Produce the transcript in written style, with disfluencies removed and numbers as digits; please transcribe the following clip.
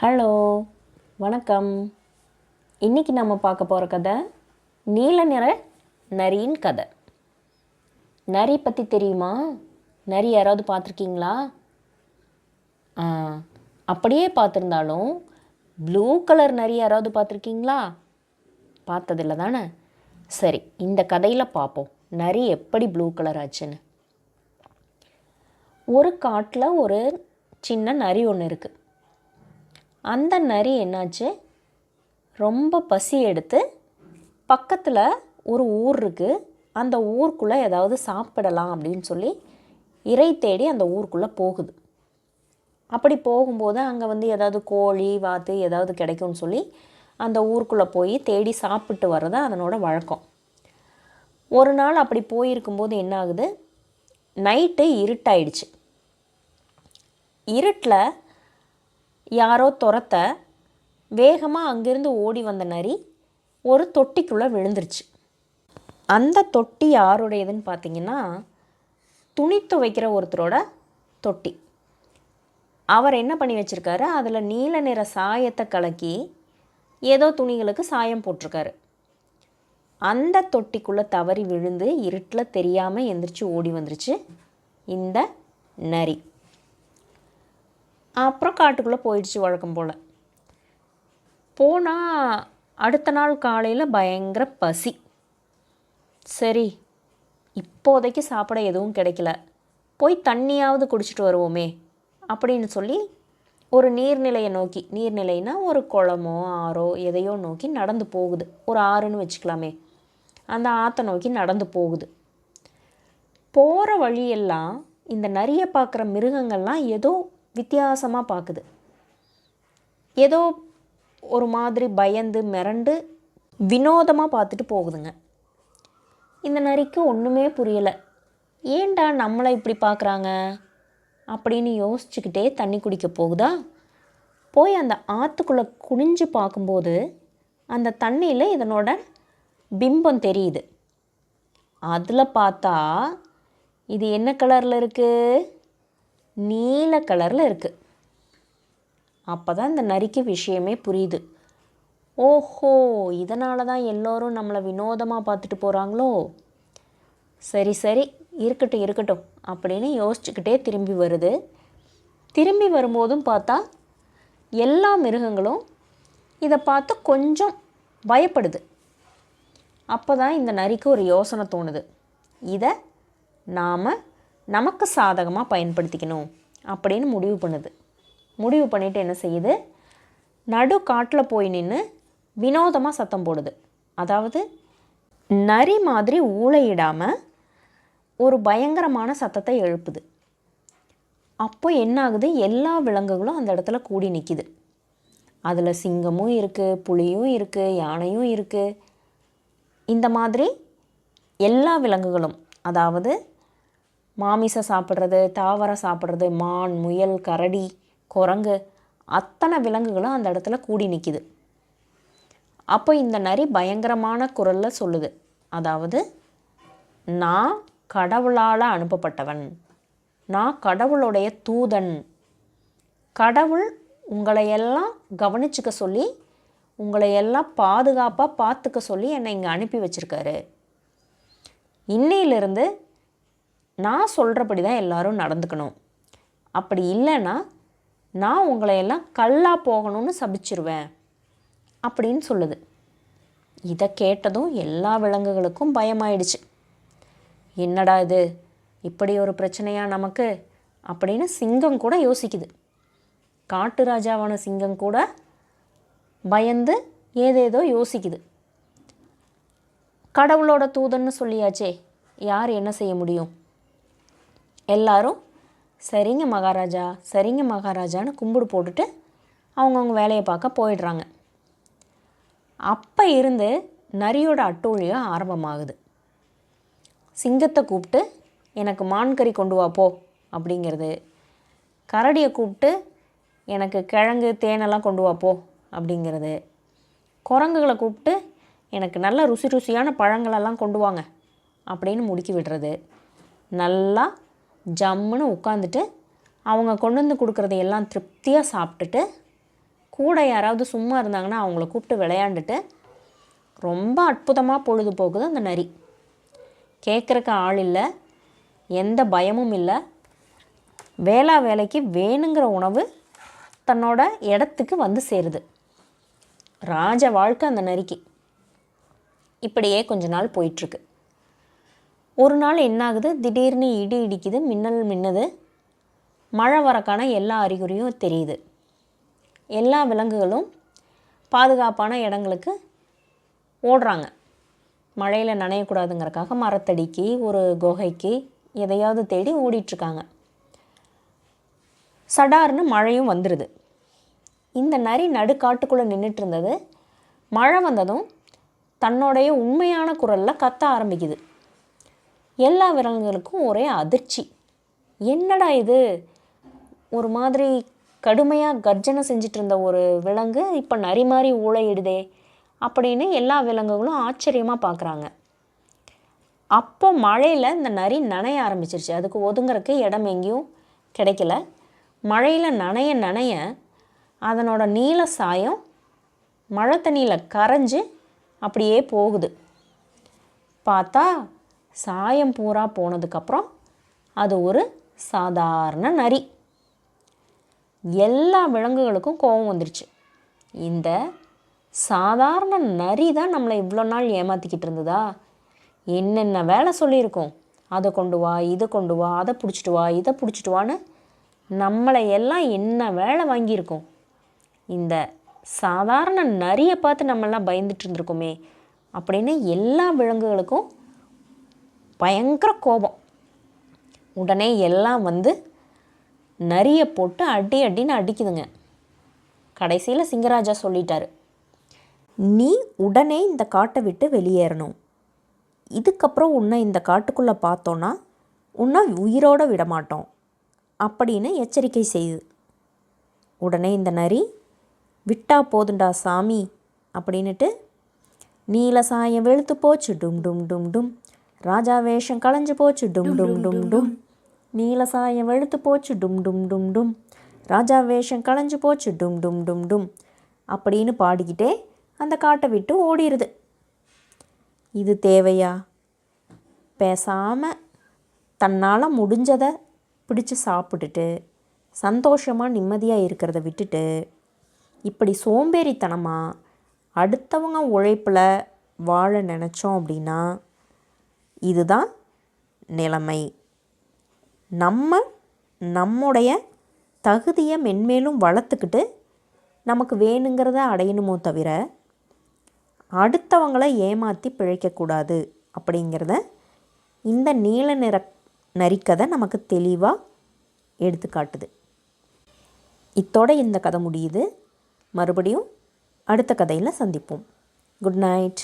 Hello, வணக்கம். இன்றைக்கி நம்ம பார்க்க போகிற கதை நீல நிற நரியின் கதை. நரி பற்றி தெரியுமா? நரி யாராவது பார்த்துருக்கீங்களா? அப்படியே பார்த்துருந்தாலும் ப்ளூ கலர் நரி யாராவது பார்த்துருக்கீங்களா? பார்த்ததில்ல தானே? சரி, இந்த கதையில் பார்ப்போம் நரி எப்படி ப்ளூ கலர் ஆச்சுன்னு. ஒரு காட்டில் ஒரு சின்ன நரி ஒன்று இருக்குது. அந்த நரி என்னாச்சு, ரொம்ப பசி எடுத்து பக்கத்தில் ஒரு ஊர் இருக்குது, அந்த ஊருக்குள்ளே ஏதாவது சாப்பிடலாம் அப்படின்னு சொல்லி இறை தேடி அந்த ஊருக்குள்ளே போகுது. அப்படி போகும்போது அங்கே ஏதாவது கோழி வாத்து ஏதாவது கிடைக்கும்னு சொல்லி அந்த ஊருக்குள்ளே போய் தேடி சாப்பிட்டு வர்றது அதனோட வழக்கம். ஒரு நாள் அப்படி போயிருக்கும்போது என்ன ஆகுது, நைட்டு இருட்டாயிடுச்சு. இருட்டில் யாரோ துரத்த வேகமாக அங்கேருந்து ஓடி வந்த நரி ஒரு தொட்டிக்குள்ளே விழுந்துருச்சு. அந்த தொட்டி யாருடையதுன்னு பார்த்தீங்கன்னா, துணி துவைக்கிற ஒருத்தரோட தொட்டி. அவர் என்ன பண்ணி வச்சுருக்காரு, அதில் நீல நிற சாயத்தை கலக்கி ஏதோ துணிகளுக்கு சாயம் போட்டிருக்காரு. அந்த தொட்டிக்குள்ளே தவறி விழுந்து இருட்டில் தெரியாமல் எந்திரிச்சு ஓடி வந்துருச்சு இந்த நரி. அப்புறம் காட்டுக்குள்ளே போயிடுச்சு வழக்கம் போல். போனால் அடுத்த நாள் காலையில் பயங்கர பசி. சரி, இப்போதைக்கு சாப்பிட எதுவும் கிடைக்கல, போய் தண்ணியாவது குடிச்சிட்டு வருவோமே அப்படின்னு சொல்லி ஒரு நீர்நிலையை நோக்கி, நீர்நிலைனா ஒரு குளமோ ஆறோ எதையோ நோக்கி நடந்து போகுது. ஒரு ஆறுன்னு வச்சுக்கலாமே, அந்த ஆற்றை நோக்கி நடந்து போகுது. போகிற வழியெல்லாம் இந்த நரியை பார்க்குற மிருகங்கள்லாம் ஏதோ வித்தியாசமாக பார்க்குது. ஏதோ ஒரு மாதிரி பயந்து மிரண்டு வினோதமாக பார்த்துட்டு போகுதுங்க. இந்த நரிக்கு ஒன்றுமே புரியலை. ஏண்டா நம்மளை இப்படி பார்க்குறாங்க அப்படின்னு யோசிச்சுக்கிட்டே தண்ணி குடிக்க போகுதா. போய் அந்த ஆற்றுக்குள்ளே குனிஞ்சு பார்க்கும்போது அந்த தண்ணியில் இதனோட பிம்பம் தெரியுது. அதில் பார்த்தா இது என்ன கலரில் இருக்குது, நீல கலரில் இருக்குது. அப்போ தான் இந்த நரிக்கு விஷயமே புரியுது. ஓஹோ, இதனால தான் எல்லோரும் நம்மளை வினோதமாக பார்த்துட்டு போகிறாங்களோ. சரி சரி, இருக்கட்டும் இருக்கட்டும் அப்படின்னு யோசிச்சுக்கிட்டே திரும்பி வருது. திரும்பி வரும்போதும் பார்த்தா எல்லா மிருகங்களும் இதை பார்த்து கொஞ்சம் பயப்படுது. அப்போ தான் இந்த நரிக்கு ஒரு யோசனை தோணுது. இதை நாம் நமக்கு சாதகமாக பயன்படுத்திக்கணும் அப்படின்னு முடிவு பண்ணுது. முடிவு பண்ணிவிட்டு என்ன செய்யுது, நடு காட்டில் போய் நின்று வினோதமாக சத்தம் போடுது. அதாவது நரி மாதிரி ஊளையிடாமல் ஒரு பயங்கரமான சத்தத்தை எழுப்புது. அப்போ என்ன ஆகுது, எல்லா விலங்குகளும் அந்த இடத்துல கூடி நிற்கிது. அதில் சிங்கமும் இருக்குது, புலியும் இருக்குது, யானையும் இருக்குது. இந்த மாதிரி எல்லா விலங்குகளும், அதாவது மாமிசம் சாப்பிட்றது, தாவரம் சாப்பிட்றது, மான், முயல், கரடி, குரங்கு, அத்தனை விலங்குகளும் அந்த இடத்துல கூடி நிற்கிது. அப்போ இந்த நரி பயங்கரமான குரலில் சொல்லுது. அதாவது, நான் கடவுளால் அனுப்பப்பட்டவன், நான் கடவுளுடைய தூதன், கடவுள் உங்களையெல்லாம் கவனிச்சுக்க சொல்லி, உங்களையெல்லாம் பாதுகாப்பாக பார்த்துக்க சொல்லி என்னை இங்கே அனுப்பி வச்சுருக்காரு. இன்னையிலிருந்து நான் சொல்கிறபடி தான் எல்லோரும் நடந்துக்கணும், அப்படி இல்லைன்னா நான் உங்களையெல்லாம் கல்லாக போகணும்னு சபிச்சிருவேன் அப்படின்னு சொல்லுது. இதை கேட்டதும் எல்லா விலங்குகளுக்கும் பயமாயிடுச்சு. என்னடா இது, இப்படி ஒரு பிரச்சனையா நமக்கு அப்படின்னு சிங்கம் கூட யோசிக்குது. காட்டு ராஜாவான சிங்கம் கூட பயந்து ஏதேதோ யோசிக்குது. கடவுளோட தூதன்னு சொல்லியாச்சே, யார் என்ன செய்ய முடியும்? எல்லாரும் சரிங்க மகாராஜா, சரிங்க மகாராஜான்னு கும்பிடு போட்டுட்டு அவங்கவுங்க வேலையை பார்க்க போயிடுறாங்க. அப்போ இருந்து நரியோட அட்டூழியம் ஆரம்பமாகுது. சிங்கத்தை கூப்பிட்டு எனக்கு மான் கறி கொண்டு வா போ அப்படிங்கிறது, கரடியை கூப்பிட்டு எனக்கு கிழங்கு தேனெல்லாம் கொண்டு வா போ அப்படிங்கிறது, குரங்குகளை கூப்பிட்டு எனக்கு நல்ல ருசியான பழங்களெல்லாம் கொண்டு வாங்க அப்படின்னு முடுக்கி விடுறது, நல்லா ஜம்முன்னு உட்காந்துட்டு அவங்க கொண்டு வந்து கொடுக்குறதையெல்லாம் திருப்தியாக சாப்பிட்டுட்டு கூட யாராவது சும்மா இருந்தாங்கன்னா அவங்கள கூப்பிட்டு விளையாண்டுட்டு ரொம்ப அற்புதமாக பொழுது போகுது அந்த நரி. கேட்குறக்கு ஆள் இல்லை, எந்த பயமும் இல்லை. வேலைக்கு வேணுங்கிற உணவு தன்னோட இடத்துக்கு வந்து சேருது. ராஜ வாழ்க்கை அந்த நரிக்கு. இப்படியே கொஞ்ச நாள் போயிட்டுருக்கு. ஒரு நாள் என்னாகுது, திடீர்னு இடி இடிக்குது, மின்னல் மின்னுது, மழை வரக்கான எல்லா அறிகுறியும் தெரியுது. எல்லா விலங்குகளும் பாதுகாப்பான இடங்களுக்கு ஓடுறாங்க. மழையில் நனையக்கூடாதுங்கிறக்காக மரத்தடிக்கு, ஒரு குகைக்கு எதையாவது தேடி ஓடிட்டுருக்காங்க. சடார்னு மழையும் வந்துடுது. இந்த நரி நடுக்காட்டுக்குள்ளே நின்றுட்டு இருந்தது. மழை வந்ததும் தன்னுடைய உண்மையான குரலில் கத்த ஆரம்பிக்குது. எல்லா விலங்குகளுக்கும் ஒரே அதிர்ச்சி. என்னடா இது, ஒரு மாதிரி கடுமையாக கர்ஜனை செஞ்சிட்டு இருந்த ஒரு விலங்கு இப்போ நரி மாதிரி ஊளையிடுதே அப்படின்னு எல்லா விலங்குகளும் ஆச்சரியமாக பார்க்குறாங்க. அப்போ மழையில் இந்த நரி நனைய ஆரம்பிச்சிருச்சு. அதுக்கு ஒதுங்கிறதுக்கு இடம் எங்கேயும் கிடைக்கல. மழையில் நனைய நனைய அதனோட நீல சாயம் மழை தண்ணியில் கரைஞ்சி அப்படியே போகுது. பார்த்தா சாயம் பூரா போனதுக்கப்புறம் அது ஒரு சாதாரண நரி. எல்லா விலங்குகளுக்கும் கோபம் வந்துருச்சு. இந்த சாதாரண நரி தான் நம்மளை இவ்வளோ நாள் ஏமாற்றிக்கிட்டு இருந்ததா? என்னென்ன வேலை சொல்லியிருக்கோம், அதை கொண்டு வா, இதை கொண்டு வா, அதை பிடிச்சிட்டு வா, இதை பிடிச்சிட்டு வான்னு நம்மளை எல்லாம் என்ன வேலை வாங்கியிருக்கோம். இந்த சாதாரண நரியை பார்த்து நம்மெல்லாம் பயந்துட்டு இருந்திருக்கோமே அப்படின்னு எல்லா விலங்குகளுக்கும் பயங்கர கோபம். உடனே எல்லாம் வந்து நரியை போட்டு அடின்னு அடிக்குதுங்க. கடைசியில் சிங்கராஜா சொல்லிட்டாரு, நீ உடனே இந்த காட்டை விட்டு வெளியேறணும். இதுக்கப்புறம் உன்னை இந்த காட்டுக்குள்ளே பார்த்தோன்னா உன்னை உயிரோடு விடமாட்டோம் அப்படின்னு எச்சரிக்கை செய்யுது. உடனே இந்த நரி, விட்டா போதுண்டா சாமி அப்படின்னுட்டு, நீல சாயம் வெளுத்து போச்சு டும் டும் டும் டும், ராஜா வேஷம் களைஞ்சு போச்சு டும் டும் டும் டும், நீல சாயம் வெளுத்து போச்சு டும் டும் டும் டும், ராஜா வேஷம் களைஞ்சு போச்சு டும் டும் டும் டும் அப்படின்னு பாடிக்கிட்டே அந்த காட்டை விட்டு ஓடிடுது. இது தேவையா? பேசாமல் தன்னால் முடிஞ்சதை பிடிச்சி சாப்பிட்டுட்டு சந்தோஷமாக நிம்மதியாக இருக்கிறத விட்டுட்டு இப்படி சோம்பேறித்தனமாக அடுத்தவங்க உழைப்பில் வாழ நினச்சோம் அப்படின்னா இதுதான் நிலைமை. நம்முடைய தகுதியை மென்மேலும் வளர்த்துக்கிட்டு நமக்கு வேணுங்கிறத அடையணுமோ தவிர அடுத்தவங்களை ஏமாற்றி பிழைக்கக்கூடாது அப்படிங்கிறத இந்த நீல நிற நரிக்கதை நமக்கு தெளிவாக எடுத்துக்காட்டுது. இத்தோட இந்த கதை முடியுது. மறுபடியும் அடுத்த கதையில் சந்திப்போம். Good night.